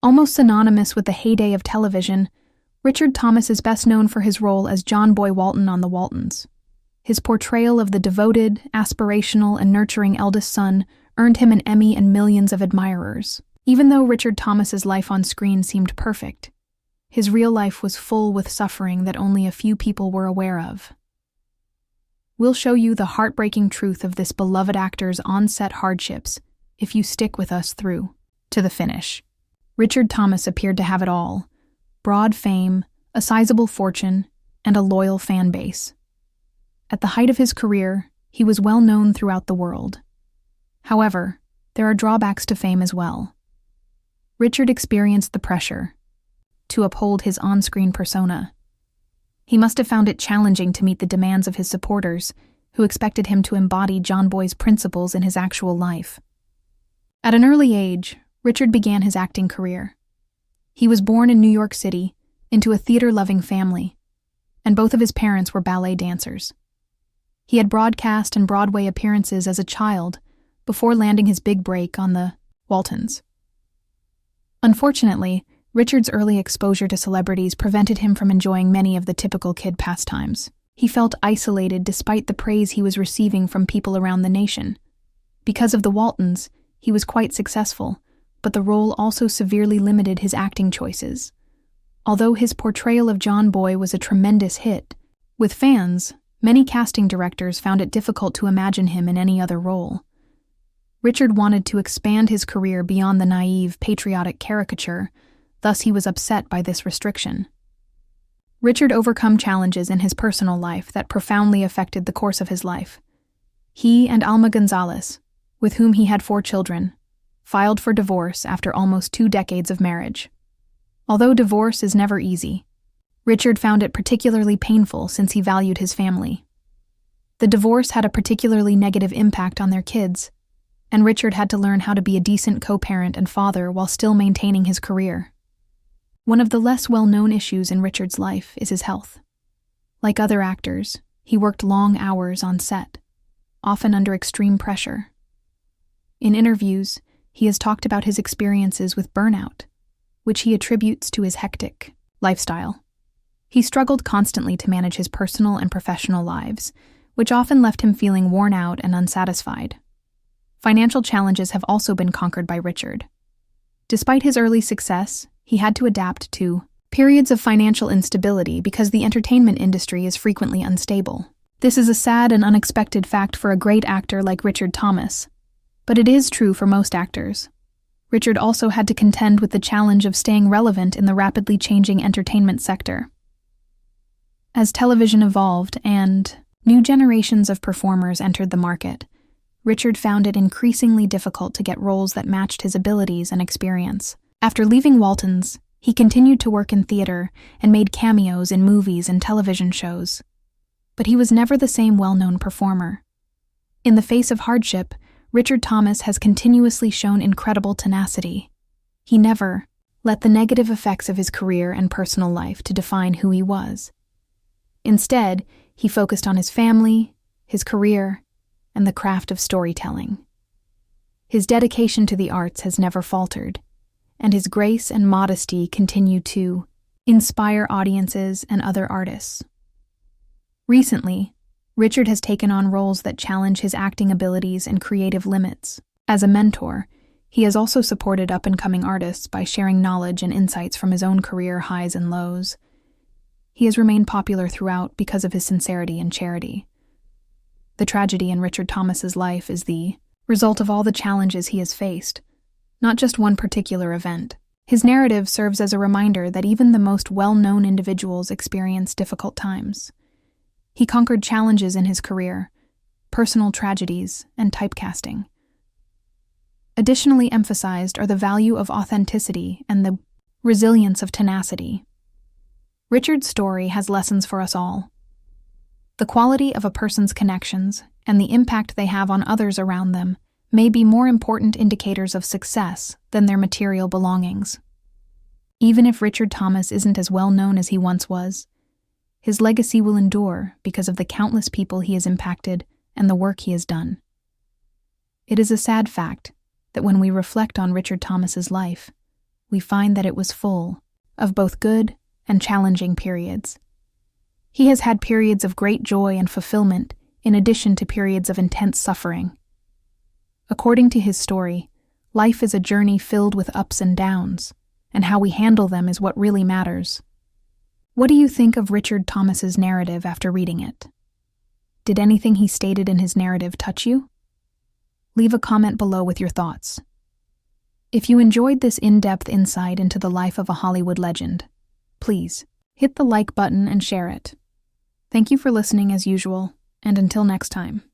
Almost synonymous with the heyday of television, Richard Thomas is best known for his role as John Boy Walton on The Waltons. His portrayal of the devoted, aspirational, and nurturing eldest son earned him an Emmy and millions of admirers. Even though Richard Thomas's life on screen seemed perfect, his real life was full with suffering that only a few people were aware of. We'll show you the heartbreaking truth of this beloved actor's on-set hardships if you stick with us through to the finish. Richard Thomas appeared to have it all: broad fame, a sizable fortune, and a loyal fan base. At the height of his career, he was well known throughout the world. However, there are drawbacks to fame as well. Richard experienced the pressure to uphold his on-screen persona. He must have found it challenging to meet the demands of his supporters, who expected him to embody John Boy's principles in his actual life. At an early age, Richard began his acting career. He was born in New York City, into a theater-loving family, and both of his parents were ballet dancers. He had broadcast and Broadway appearances as a child before landing his big break on the Waltons. Unfortunately, Richard's early exposure to celebrities prevented him from enjoying many of the typical kid pastimes. He felt isolated despite the praise he was receiving from people around the nation. Because of the Waltons, he was quite successful, but the role also severely limited his acting choices. Although his portrayal of John Boy was a tremendous hit, with fans, many casting directors found it difficult to imagine him in any other role. Richard wanted to expand his career beyond the naive, patriotic caricature, thus he was upset by this restriction. Richard overcame challenges in his personal life that profoundly affected the course of his life. He and Alma Gonzalez, with whom he had 4 children, filed for divorce after almost 2 decades of marriage. Although divorce is never easy, Richard found it particularly painful since he valued his family. The divorce had a particularly negative impact on their kids, and Richard had to learn how to be a decent co-parent and father while still maintaining his career. One of the less well-known issues in Richard's life is his health. Like other actors, he worked long hours on set, often under extreme pressure. In interviews, he has talked about his experiences with burnout, which he attributes to his hectic lifestyle. He struggled constantly to manage his personal and professional lives, which often left him feeling worn out and unsatisfied. Financial challenges have also been conquered by Richard. Despite his early success, he had to adapt to periods of financial instability because the entertainment industry is frequently unstable. This is a sad and unexpected fact for a great actor like Richard Thomas, but it is true for most actors. Richard also had to contend with the challenge of staying relevant in the rapidly changing entertainment sector. As television evolved and new generations of performers entered the market, Richard found it increasingly difficult to get roles that matched his abilities and experience. After leaving Waltons, he continued to work in theater and made cameos in movies and television shows. But he was never the same well-known performer. In the face of hardship, Richard Thomas has continuously shown incredible tenacity. He never let the negative effects of his career and personal life to define who he was. Instead, he focused on his family, his career, and the craft of storytelling. His dedication to the arts has never faltered, and his grace and modesty continue to inspire audiences and other artists. Recently, Richard has taken on roles that challenge his acting abilities and creative limits. As a mentor, he has also supported up-and-coming artists by sharing knowledge and insights from his own career highs and lows. He has remained popular throughout because of his sincerity and charity. The tragedy in Richard Thomas's life is the result of all the challenges he has faced, not just one particular event. His narrative serves as a reminder that even the most well-known individuals experience difficult times. He conquered challenges in his career, personal tragedies, and typecasting. Additionally emphasized are the value of authenticity and the resilience of tenacity. Richard's story has lessons for us all. The quality of a person's connections and the impact they have on others around them may be more important indicators of success than their material belongings. Even if Richard Thomas isn't as well known as he once was, his legacy will endure because of the countless people he has impacted and the work he has done. It is a sad fact that when we reflect on Richard Thomas's life, we find that it was full of both good and challenging periods. He has had periods of great joy and fulfillment, in addition to periods of intense suffering. According to his story, life is a journey filled with ups and downs, and how we handle them is what really matters. What do you think of Richard Thomas's narrative after reading it? Did anything he stated in his narrative touch you? Leave a comment below with your thoughts. If you enjoyed this in-depth insight into the life of a Hollywood legend, please hit the like button and share it. Thank you for listening as usual, and until next time.